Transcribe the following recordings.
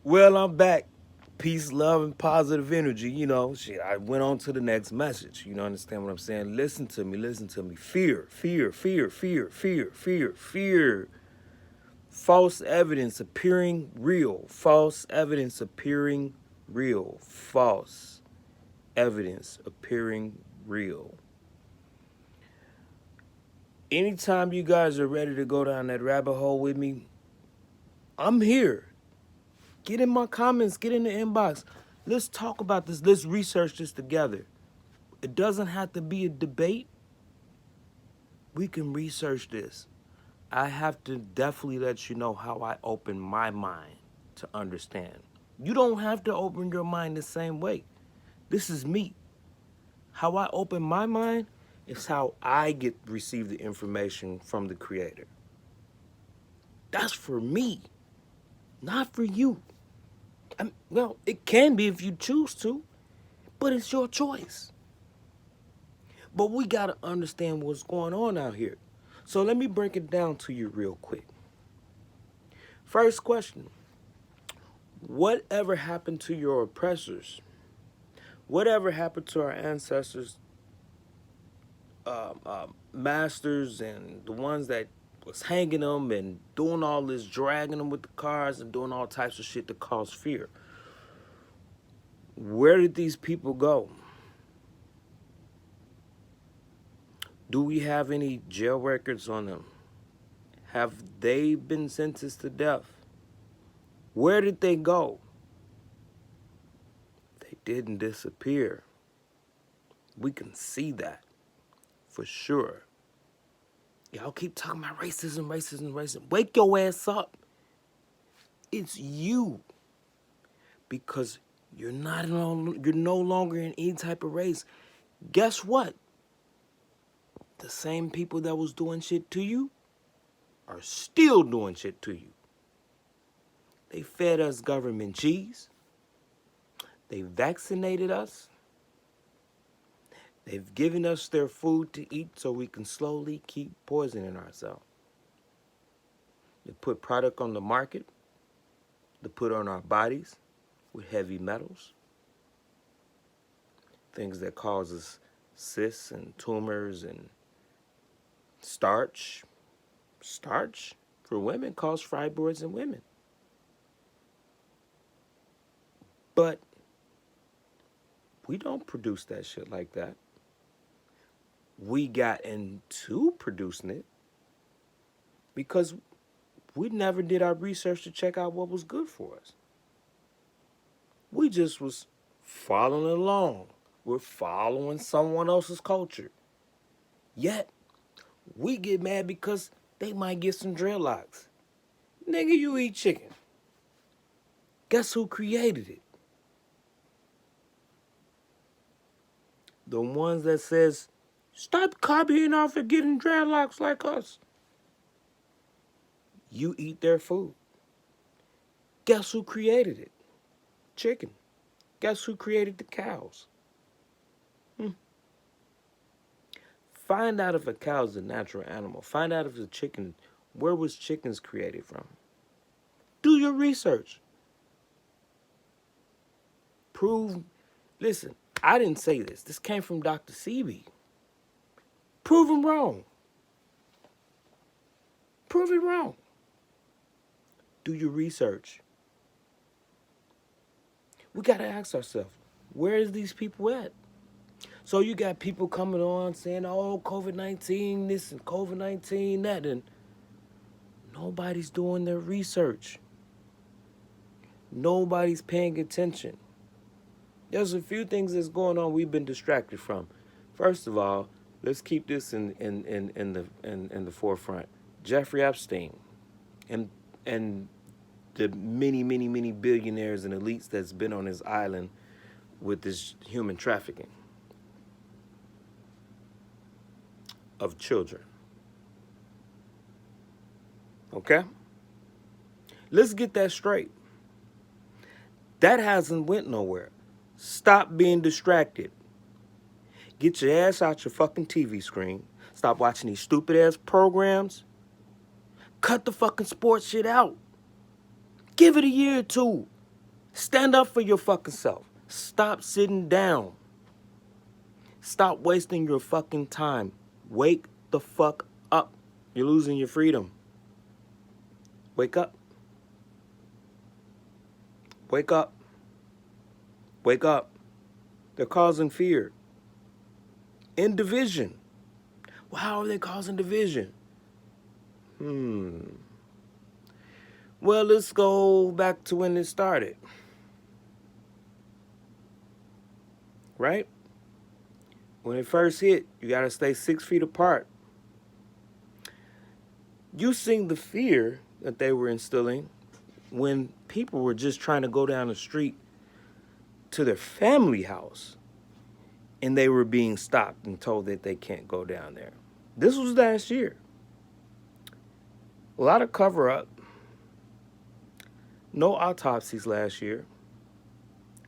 Well, I'm back. Peace, love, and positive energy. Shit, I went on to the next message. You know, understand what I'm saying? Listen to me, listen to me. Fear, fear, fear, fear, fear, fear, fear. False evidence appearing real. False evidence appearing real. False evidence appearing real. Anytime you guys are ready to go down that rabbit hole with me, I'm here. Get in my comments, get in the inbox. Let's talk about this. Let's research this together. It doesn't have to be a debate. We can research this. I have to definitely let you know how I open my mind to understand. You don't have to open your mind the same way. This is me. How I open my mind is how I receive the information from the creator. That's for me, not for you. Well, it can be if you choose to, but it's your choice. But we got to understand what's going on out here. So let me break it down to you real quick. First question: whatever happened to your oppressors? Whatever happened to our ancestors, masters, and the ones that was hanging them and doing all this, dragging them with the cars and doing all types of shit to cause fear? Where did these people go? Do we have any jail records on them? Have they been sentenced to death? Where did they go? They didn't disappear. We can see that for sure. Y'all keep talking about racism, racism, racism. Wake your ass up. It's you. Because you're no longer in any type of race. Guess what? The same people that was doing shit to you are still doing shit to you. They fed us government cheese. They vaccinated us. They've given us their food to eat so we can slowly keep poisoning ourselves. They put product on the market to put on our bodies with heavy metals, things that causes cysts and tumors and starch. Starch for women causes fibroids in women. But we don't produce that shit like that. We got into producing it because we never did our research to check out what was good for us. We just was following along. We're following someone else's culture. Yet, we get mad because they might get some dreadlocks. Nigga, you eat chicken. Guess who created it? The ones that says, stop copying off and getting dreadlocks like us. You eat their food. Guess who created it? Chicken. Guess who created the cows? Find out if a cow is a natural animal. Find out if a chicken, where was chickens created from? Do your research. Prove, listen, I didn't say this. This came from Dr. Sebi. Prove him wrong. Prove it wrong. Do your research. We got to ask ourselves, where is these people at? So you got people coming on saying, oh, COVID-19 this and COVID-19 that, and nobody's doing their research. Nobody's paying attention. There's a few things that's going on we've been distracted from. First of all, let's keep this in the forefront. Jeffrey Epstein and the many billionaires and elites that's been on his island with this human trafficking of children. Okay? Let's get that straight. That hasn't went nowhere. Stop being distracted. Get your ass out your fucking TV screen. Stop watching these stupid ass programs. Cut the fucking sports shit out. Give it a year or two. Stand up for your fucking self. Stop sitting down. Stop wasting your fucking time. Wake the fuck up. You're losing your freedom. Wake up. Wake up. Wake up. They're causing fear and division. Well, how are they causing division? Well, let's go back to when it started. Right? When it first hit, you got to stay 6 feet apart. You seen the fear that they were instilling when people were just trying to go down the street to their family house and they were being stopped and told that they can't go down there. This was last year. A lot of cover up. No autopsies last year.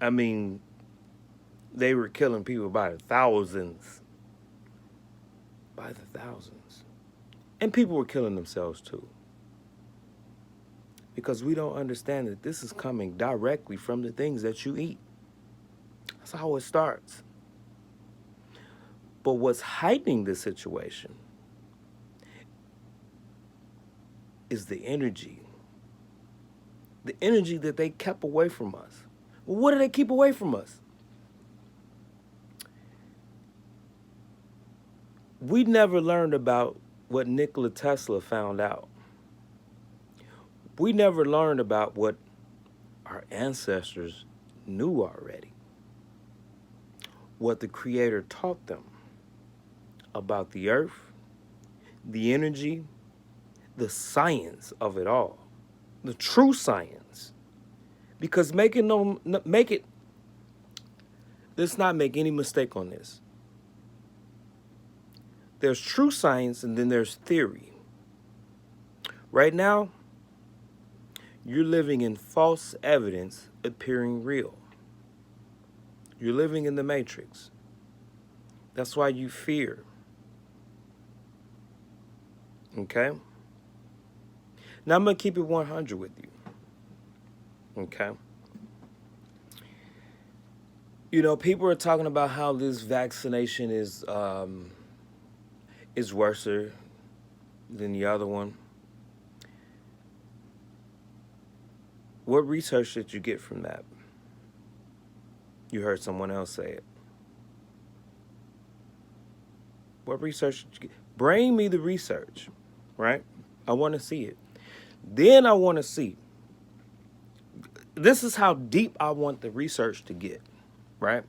I mean, they were killing people by the thousands. By the thousands. And people were killing themselves too. Because we don't understand that this is coming directly from the things that you eat. That's how it starts. But what's heightening the situation is the energy. The energy that they kept away from us. Well, what do they keep away from us? We never learned about what Nikola Tesla found out. We never learned about what our ancestors knew already. What the Creator taught them about the earth, the energy, the science of it all, the true science. Because let's not make any mistake on this. There's true science and then there's theory. Right now, you're living in false evidence appearing real. You're living in the matrix. That's why you fear. Okay? Now I'm going to keep it 100 with you. Okay? You know, people are talking about how this vaccination is worse than the other one. What research did you get from that? You heard someone else say it. What research did you get? Bring me the research, right? I want to see it. Then I want to see. This is how deep I want the research to get, right?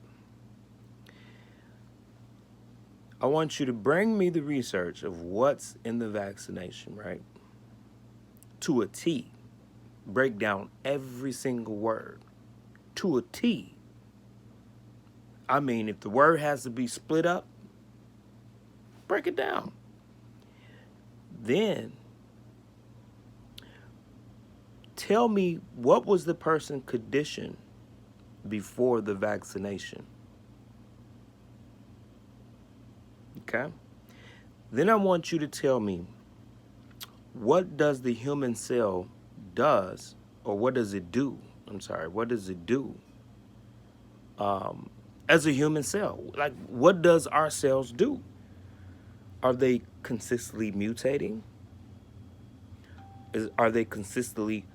I want you to bring me the research of what's in the vaccination, right? To a T. Break down every single word. To a T. I mean, if the word has to be split up, break it down. Then, tell me what was the person conditioned before the vaccination. Okay? Then I want you to tell me what does the human cell does, or what does it do? What does it do as a human cell? Like, what does our cells do? Are they consistently mutating? Are they consistently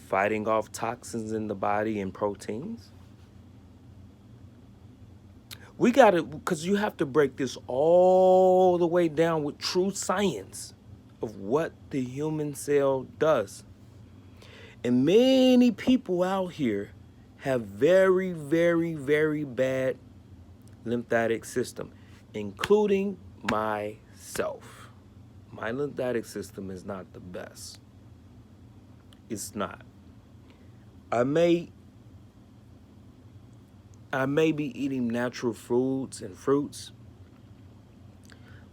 fighting off toxins in the body and proteins? We got to, because you have to break this all the way down with true science of what the human cell does. And many people out here have very, very, very bad lymphatic system, including myself. My lymphatic system is not the best. It's not. I may be eating natural foods and fruits,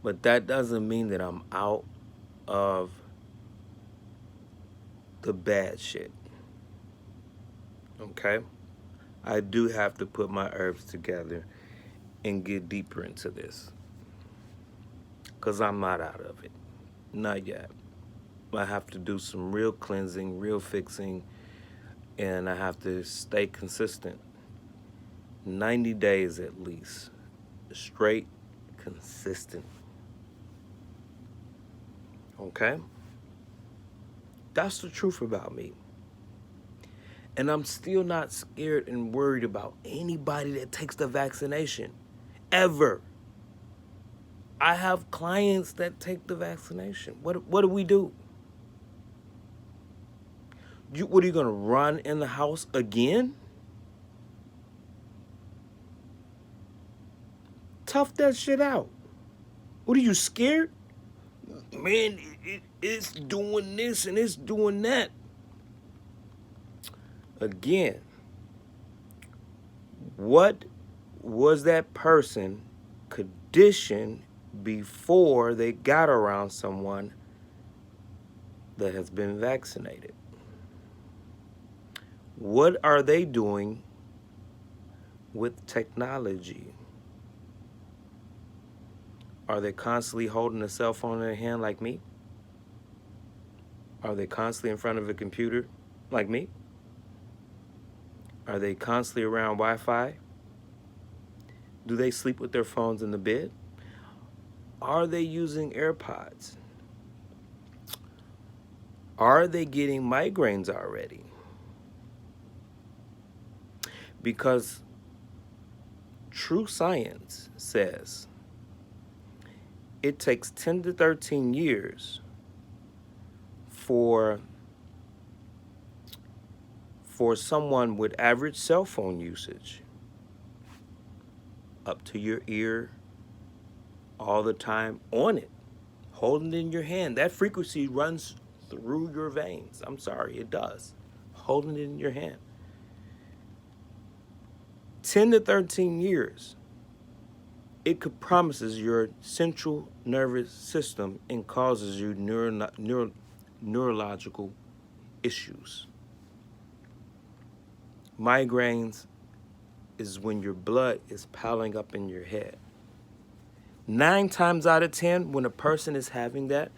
but that doesn't mean that I'm out of the bad shit. Okay? I do have to put my herbs together and get deeper into this, because I'm not out of it. Not yet. I have to do some real cleansing, real fixing, and I have to stay consistent. 90 days at least. Straight, consistent. Okay? That's the truth about me. And I'm still not scared and worried about anybody that takes the vaccination. Ever. I have clients that take the vaccination. What do we do? What are you going to run in the house again? Tough that shit out. What are you, scared? Man, it's doing this and it's doing that. Again, what was that person conditioned before they got around someone that has been vaccinated? What are they doing with technology? Are they constantly holding a cell phone in their hand like me? Are they constantly in front of a computer like me? Are they constantly around Wi-Fi? Do they sleep with their phones in the bed? Are they using AirPods? Are they getting migraines already? Because true science says it takes 10 to 13 years for someone with average cell phone usage up to your ear all the time, on it, holding it in your hand. That frequency runs through your veins. I'm sorry, it does. Holding it in your hand. 10 to 13 years, it compromises your central nervous system and causes you neurological issues. Migraines is when your blood is piling up in your head. 9 times out of 10, when a person is having that,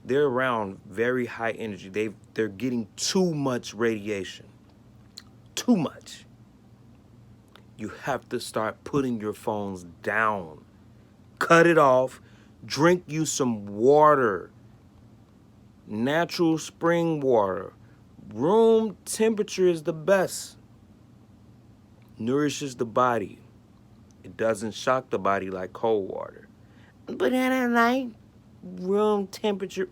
they're around very high energy. They're getting too much radiation. Too much. You have to start putting your phones down. Cut it off. Drink you some water. Natural spring water. Room temperature is the best. Nourishes the body. It doesn't shock the body like cold water. But I don't like room temperature.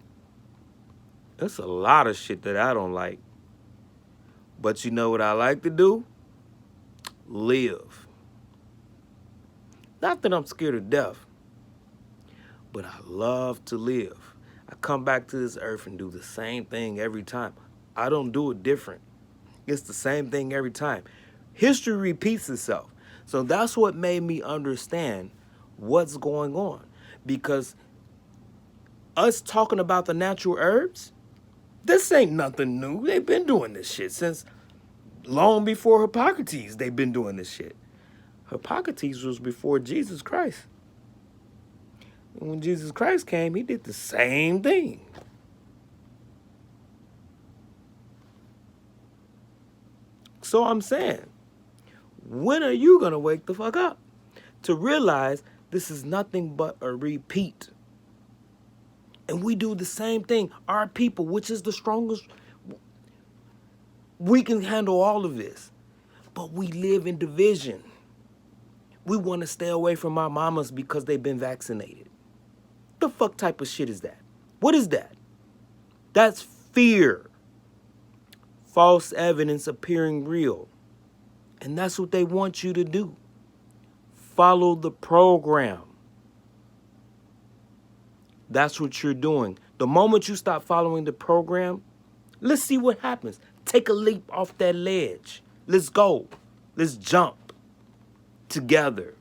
That's a lot of shit that I don't like. But you know what I like to do? Live. Not that I'm scared of death, but I love to live. I come back to this earth and do the same thing every time. I don't do it different. It's the same thing every time. History repeats itself. So that's what made me understand what's going on. Because us talking about the natural herbs, this ain't nothing new. They've been doing this shit since long before Hippocrates. They've been doing this shit. Hippocrates was before Jesus Christ. And when Jesus Christ came, he did the same thing. So I'm saying, when are you going to wake the fuck up to realize this is nothing but a repeat? And we do the same thing. Our people, which is the strongest, we can handle all of this. But we live in division. We want to stay away from our mamas because they've been vaccinated. The fuck type of shit is that? What is that? That's fear. False evidence appearing real. And that's what they want you to do. Follow the program. That's what you're doing. The moment you stop following the program, let's see what happens. Take a leap off that ledge. Let's go. Let's jump together.